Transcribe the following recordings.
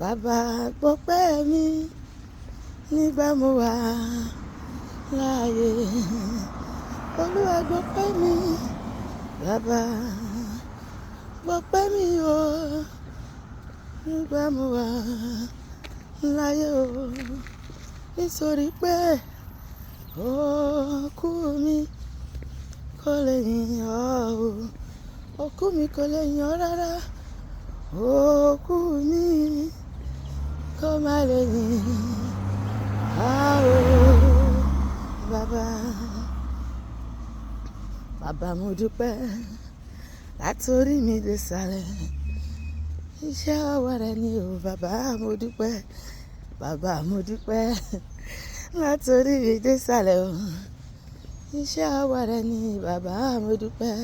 Bàbá gbọpẹ́ mi nígbà mo wà láàyè. Olúwa gbọpẹ́ mi, bàbá gbọpẹ́ mi o nígbà mo wà láàyè o. Nítorí pé òkú mi kò lè yìn ọ́ o. Òkú mi kò lè yìn ọ́ rárá. Òkú mi kò má lè yìn ọ́ o. Bàbá mo dúpẹ́ látorí mi dé sàlẹ̀. Iṣẹ́ ọwọ́ rẹ ni o bàbá mo dúpẹ́. Bàbá mo dúpẹ́ látorí mi dé sàlẹ̀ o. Iṣẹ́ ọwọ́ rẹ ni bàbá mo dúpẹ́.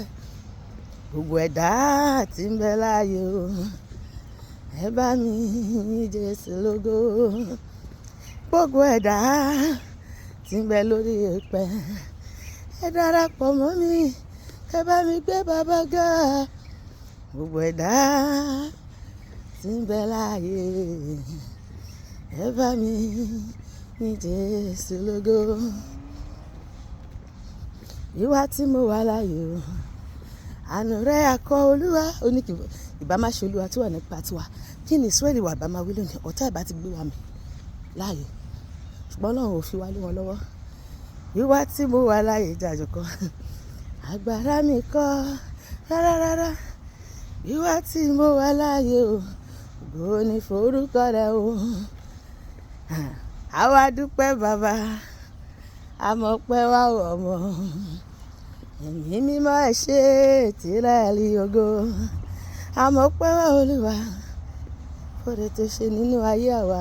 Gbogbo ẹ̀dá tí ń bẹ láàyè o, ẹ bá mi yìn Jésù lógo. Gbogbo ẹ̀dá tí ń bẹ lórí èpẹ̀, ẹ darapọ̀ mọ́ mi, ẹ bá mi gbé bàbá ga. Gbogbo ẹ̀dá tí ń bẹ láàyè, ẹ bá mi yìn Jésù lógo. Ìwà tí mo wà láàyè o, àánú rẹ̀ akọ Olúwa oníkìbọ̀ ìbá má ṣe Olúwa tí wà nípa tiwa. Kí ni Ísírẹ́lì wà bá máa wí lónìí? Ọ̀tá ìbá ti gbé wa mì láàyè, ṣùgbọ́n Ọlọ́run ò fi wá lé wọn lọ́wọ́. Ìwà tí mo wà láàyè jàjọ kọ́, agbára mi kọ́ rárá. Ìwà tí mo wà láàyè o, ògo ni forúkọ rẹ o. Àwa dúpẹ́ bàbá, àmọ́ pẹ́ wá ọmọ. Ẹ̀mí mímọ́ ẹ ṣé tìrẹ ni ògo. Àmọ́ pẹ́ wá Olúwa, oore tó ṣe nínú ayé àwa.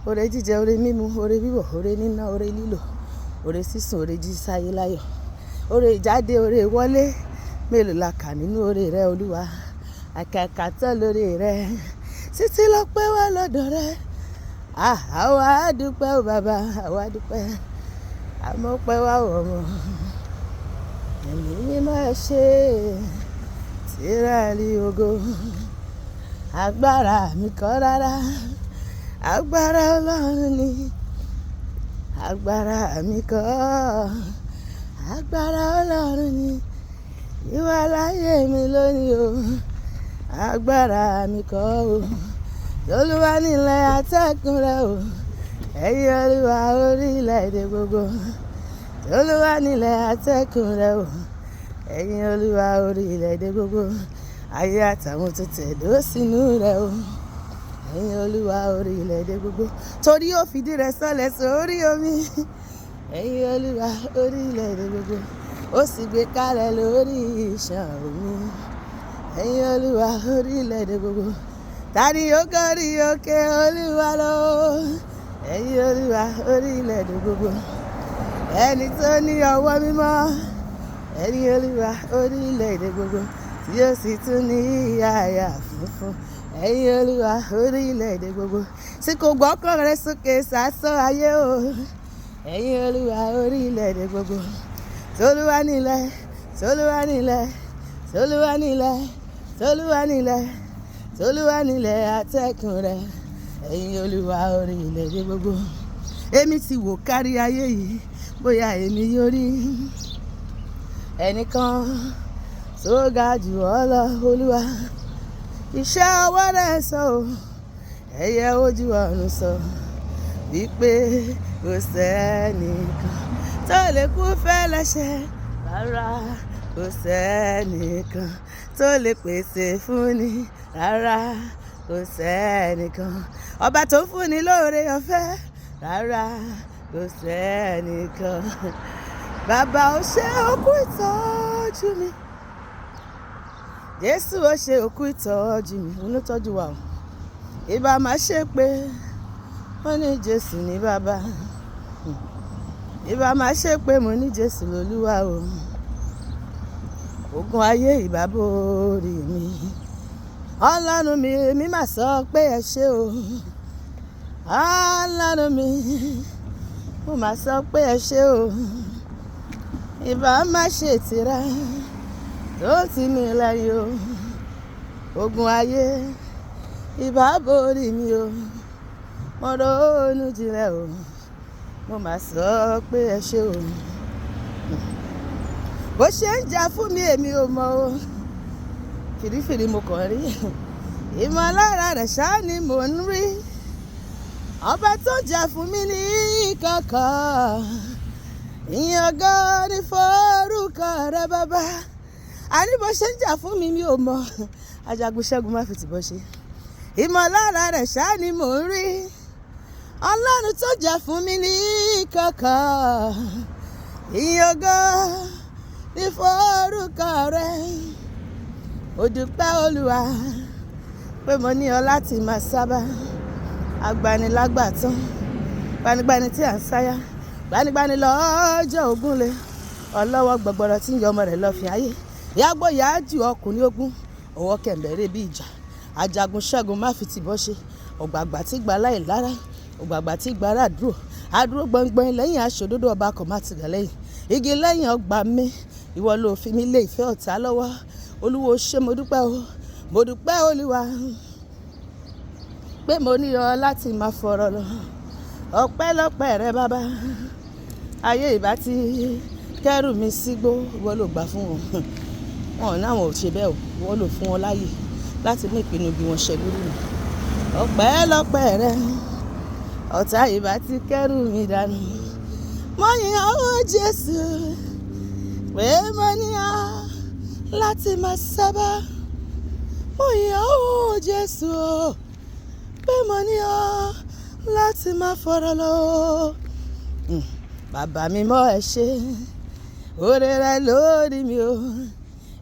Oore jíjẹ, oore mímu, oore wíwọ̀, oore níná, oore lílò, oore sísùn, oore jí sáyé láyọ̀, oore ìjáde, oore ìwọlé. Mélòó la kà nínú oore rẹ Olúwa? Àkàkà tán lórí rẹ, títí lọ pẹ́ wá lọ́dọ̀ rẹ. Àwa dúpẹ́ o bàbá, àwa dúpẹ́. Àmọ́ pẹ́ wá ọmọ. Ẹ̀mí mímọ́ ẹ ṣé tìrẹ ni ògo. Agbára mi kọ́ rárá, agbára Ọlọ́run ni. Agbára mi kọ́, agbára Ọlọ́run ni. Ìwà láyé mi lónìí o, agbára mi kọ́ o. Olúwa nílẹ̀ atẹ́kùn rẹ o, ẹ̀yin Olúwa orílẹ̀-èdè gbogbo. Olúwa nílẹ̀ atẹ́kùn rẹ o, ẹ̀yin Olúwa orílẹ̀-èdè gbogbo. Ayé àtàwọn tó tẹ̀dó sínú rẹ o, ẹ̀yin Olúwa orílẹ̀-èdè gbogbo. Torí ó fìdí rẹ̀ sọlẹ̀ sórí omi, ẹ̀yin Olúwa orílẹ̀-èdè gbogbo. Ó sì gbé kalẹ̀ lórí ìṣàn omi, ẹ̀yin Olúwa orílẹ̀-èdè gbogbo. Tani yóò gorí òkè Olúwa lọ, ẹ̀yin Olúwa orílẹ̀-èdè gbogbo. Ẹni tó ní ọwọ́ mímọ́, ẹ̀yin Olúwa orílẹ̀-èdè gbogbo. Tí ó sì tún ní àyà funfun, ẹ̀yin Olúwa orílẹ̀-èdè gbogbo. Tí kò gbọ́kàn rẹ̀ sókè sásán ayé o, ẹ̀yin Olúwa orílẹ̀-èdè gbogbo. Tolúwa nílẹ̀, Tolúwa nílẹ̀, Tolúwa nílẹ̀, Tolúwa nílẹ̀, Tolúwa nílẹ̀ atẹ́kùn rẹ̀, ẹ̀yin Olúwa orílẹ̀-èdè gbogbo. Èmi ti wò kárí ayé yìí, bóyá èmi yóò rí ẹnìkan tó ga jù ọ́ lọ Olúwa. Iṣẹ́ ọwọ́ rẹ̀ sọ o, ẹyẹ ojú ọ̀run sọ wípé kò sẹ́nìkan tó lè kú fẹ́lẹ́ṣẹ̀ rárá. Kò sẹ́nìkan tó lè pèsè fúnni rárá. Kò sẹ́nìkan ọba tó fúnni lóore ọ̀fẹ́ rárá. Kò sẹ́nìkan. Bàbá ó ṣe òkú ìtọ́jú mi. Jésù ó ṣe òkú ìtọ́jú mi. Òun ló tọ́jú wa o. Ìbá máa ṣe pé wọ́n ní Jésù ní bàbá. Ìbá máa ṣe pé mo ní Jésù lólúwa o. Ogun ayé ìbá borí mi. Ọlọ́run mi, èmi máa sọ pé ẹ ṣé o. Ọlọ́run mi, mo máa sọ pé ẹ ṣé o. Ìbá máa ṣe tirẹ̀ tó ti mi lẹ́yìn o. Ogun ayé ìbá borí mi o, mo ronú jinlẹ̀ o, mo máa sọ pé ẹ ṣé o. Bó ṣe ń jà fún mi èmi ò mọ̀ o, fìrífìrí mo kàn rí, ìmọ̀lára rẹ̀ ṣáá ni mò ń rí. Ọba tó jà fún mi ní kankan, ìyẹn gan ni forúkọ rẹ bàbá. Àní bó ṣe ń jà fún mi ò mọ̀, ajagun ṣẹ́gun má fi tìbọn ṣe. Ìmọ̀lára rẹ̀ ṣáá ni mò ń rí. Ọlọ́run tó jà fún mi ní kankan, ìyẹn gan ni forúkọ rẹ. Mo dúpẹ́ Olúwa pé mo ní ọ láti máa sábà. Agbanilágbàtán, gbanigbani tí à ń sáyà, gbanigbani lọ́jọ́ ògúnlé, ọlọ́wọ́ gbọgbọrọ tí ń yọ ọmọ rẹ̀ lọ́fìn ayé. Yàgbó yáájú ọkùnrin ogun, ọwọ́ kẹ̀mbẹ̀rẹ̀ bí ìjà, ajagun ṣẹ́gun má fi tìbọn ṣe. Ọ̀gbàgbà tí gba láì lára, ọ̀gbàgbà tí gba ara dúró, adúró gbọngbọn lẹ́yìn aṣòdodo ọba kò má ti gà lẹ́yìn. Igi lẹ́yìn ọgbà mi, ìwọ ló fi mí lé ìfẹ́ ọ̀tá lọ́wọ́. Olúwo ṣé mo dúpẹ́ o, mo dúpẹ́ Olúwa pé mo ní ọ láti máa fọ̀rọ̀ lọ. Ọpẹ́lọpẹ́ rẹ bàbá, ayé ìbá ti kẹ́rù mi sígbó, ìwọ ló gbà fún wọn. Wọn náà wọn ò ṣe bẹ́ẹ̀ o, ìwọ ló fún wọn láyè láti mú ìpinnu bí wọ́n ṣe lórí mi. Ọpẹ́lọpẹ́ rẹ, ọ̀tá ìbá ti kẹ́rù mi dànù. Mo yìn ọ́ Jésù pé mo ní ọ láti máa sábà. Mo yìn ọ́ Jésù pé mo ní ọ láti máa fọ̀rọ̀ lọ. Bàbá mi mọ́ ẹ ṣe, oore rẹ lórí mi o,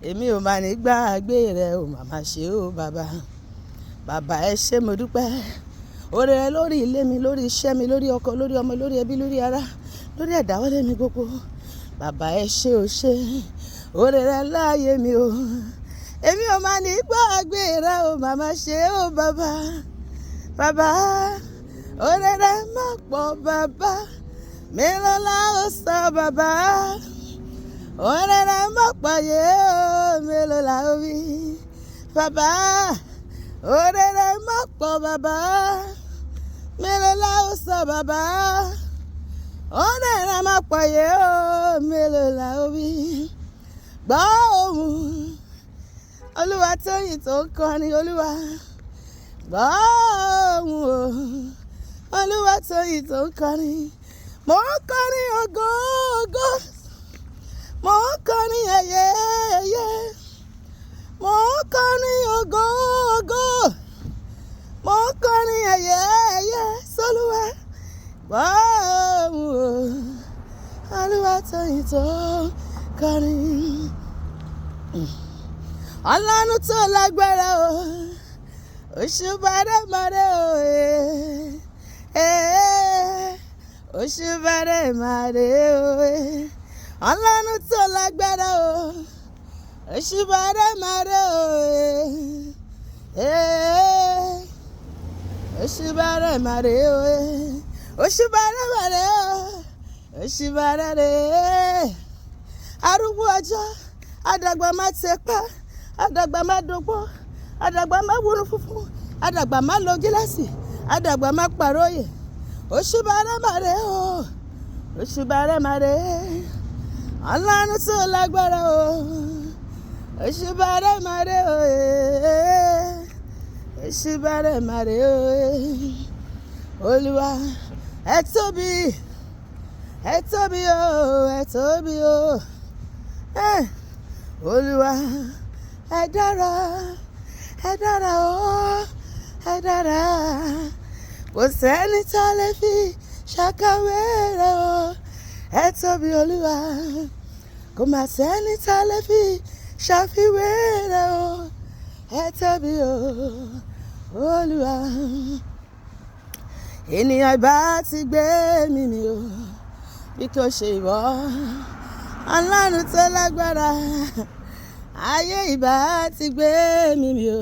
èmi ò máa ní gbàgbé rẹ o, màmá ṣe o bàbá. Bàbá ẹ ṣé mo dúpẹ́, oore rẹ lórí ilé mi, lórí iṣẹ́ mi, lórí ọkọ, lórí ọmọ, lórí ẹbí, lórí ará, lórí ẹ̀dáwọ́lé mi gbogbo. Bàbá ẹ ṣé o ṣé, oore rẹ láàyè mi o, èmi ò máa ní gbàgbé rẹ o, màmá ṣe o bàbá. Bàbá, oore rẹ má pọ̀ bàbá, mélòó la ó sọ bàbá. Oore rẹ má pọ̀ yé o, mélòó la ó wí. Bàbá, oore rẹ má pọ̀ bàbá, mélòó la ó sọ bàbá. Oore rẹ má pọ̀ yé o, mélòó la ó wí. Gbọ́ ohùn Olúwatóyìn tó ń kọrin, Olúwa. Gbọ́ ohùn Olúwatóyìn tó ń kọrin. Mo ń kọrin ògo ògo, mo ń kọrin ẹ̀yẹ ẹ̀yẹ, mo ń kọrin ògo ògo, mo ń kọrin ẹ̀yẹ ẹ̀yẹ sólúwa. Gbọ́ ohùn Olúwatóyìn tó ń kọrin. Ọlọ́run tó lágbára o, òṣùbà rẹ̀ mọ́rẹ́ o, òṣùbà rẹ̀ mọ́rẹ́ o. Ọlọ́run tó lágbára o, òṣùbà rẹ̀ mọ́rẹ́ o, òṣùbà rẹ̀ mọ́rẹ́ o, òṣùbà rẹ̀ mọ́rẹ́ o, òṣùbà rẹ̀. Arúgbó ọjọ́, àdàgbà má tẹpá, àdàgbà má dógbó, àdàgbà má wúrú funfun, àdàgbà má lo gíláàsì, àdàgbà má pàróyè. Òṣùbà rẹ̀ mọ́rẹ́ o, òṣùbà rẹ̀ mọ́rẹ́. Ọlọ́run tó lágbára o, òṣùbà rẹ̀ mọ́rẹ́ o, òṣùbà rẹ̀ mọ́rẹ́ o. Olúwa ẹ tóbi, ẹ tóbi o, ẹ tóbi o. Olúwa ẹ dára, ẹ dára o, ẹ dára. Kò sẹ́ni tá lè fi ṣàkàwé rẹ̀ o. Ẹ tóbi Olúwa, kò má sẹ́ni tá lè fi ṣàfiwé rẹ̀ o. Ẹ tóbi o, Olúwa. Ènìyàn bá ti gbé mi mì o, bí kò ṣe ìwọ. Ọlọ́run tó lágbára, ayé ìbá ti gbé mi mì o,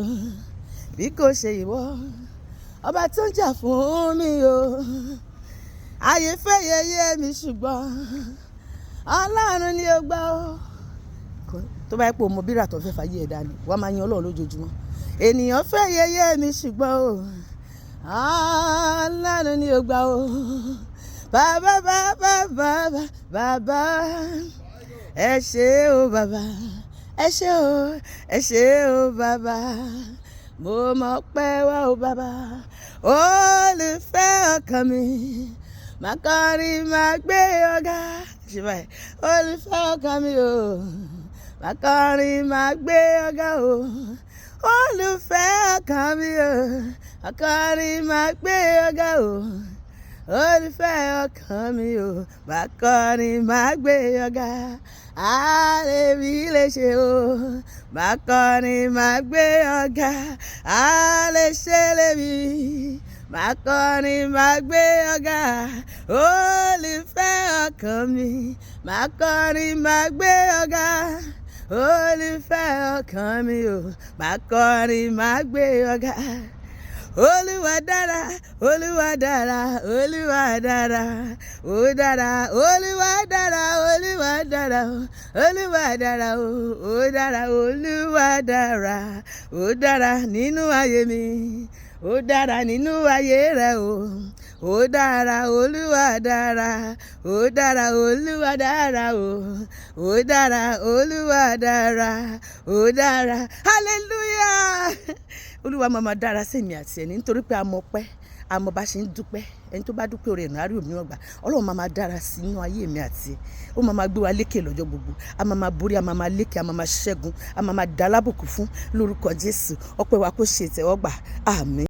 bí kò ṣe ìwọ. Ọba tó ń jà fún mi o, ayé fẹ́ yẹ̀yẹ́ mi ṣùgbọ́n Ọlọ́run ni ó gbà ó. Tó bá yẹ pé o mọ bírà tó fẹ́ fàyè ẹ̀dá ni wàá máa yan Ọlọ́run lójoojúmọ́. ènìyàn fẹ́ yẹ̀yẹ́ mi ṣùgbọ́n o Ọlọ́run ni ó gbà o. Bàbá bàbá bàbá bàbá ẹ ṣé o bàbá, ẹ ṣé o, ẹ ṣé o bàbá, mo mọ̀ pé wá o bàbá, olùfẹ́ ọkàn mi, máa kọrin máa gbé ọ̀gá, olùfẹ́ ọkàn mi o, máa kọrin máa gbé ọ̀gá o, olùfẹ́ ọkàn mi o, máa kọrin máa gbé ọ̀gá o, olùfẹ́ ọkàn mi o, máa kọrin máa gbé ọ̀gá. Àlèbí lè ṣe o, máa kọrin máa gbé ọ̀gá. Àlèṣe lèmi, máa kọrin máa gbé ọ̀gá. Olùfẹ́ ọkàn mi, máa kọrin máa gbé ọ̀gá. Olùfẹ́ ọkàn mi o, máa kọrin máa gbé ọ̀gá. Olúwa dára, Olúwa dára, Olúwa dára, ó dára, Olúwa dára, Olúwa dára, Olúwa dára, ó dára, Olúwa dára, ó dára nínú ayé mi, ó dára nínú ayé rẹ o, ó dára, Olúwa dára, ó dára, Olúwa dára o, ó dára, Olúwa dára, ó dára, hallelujah. Olúwa máa dára sí èmi àti ẹni nítorí pé a mọ̀ pé a mọ̀ bá ṣe ń dúpẹ́, ẹni tó bá dúpẹ́ oore ìnáwó òmíràn gbà. Ọlọ́run máa dára sí inú ayé mi àti ẹ, ó máa gbé wa lékè lọ́jọ́ gbogbo, a máa borí, a máa lékè, a máa ṣẹ́gun, a máa dá lábùkù fún lórúkọ Jésù. Ọpẹ́ wa kó ṣe ìtẹ́wọ́gbà, àmín.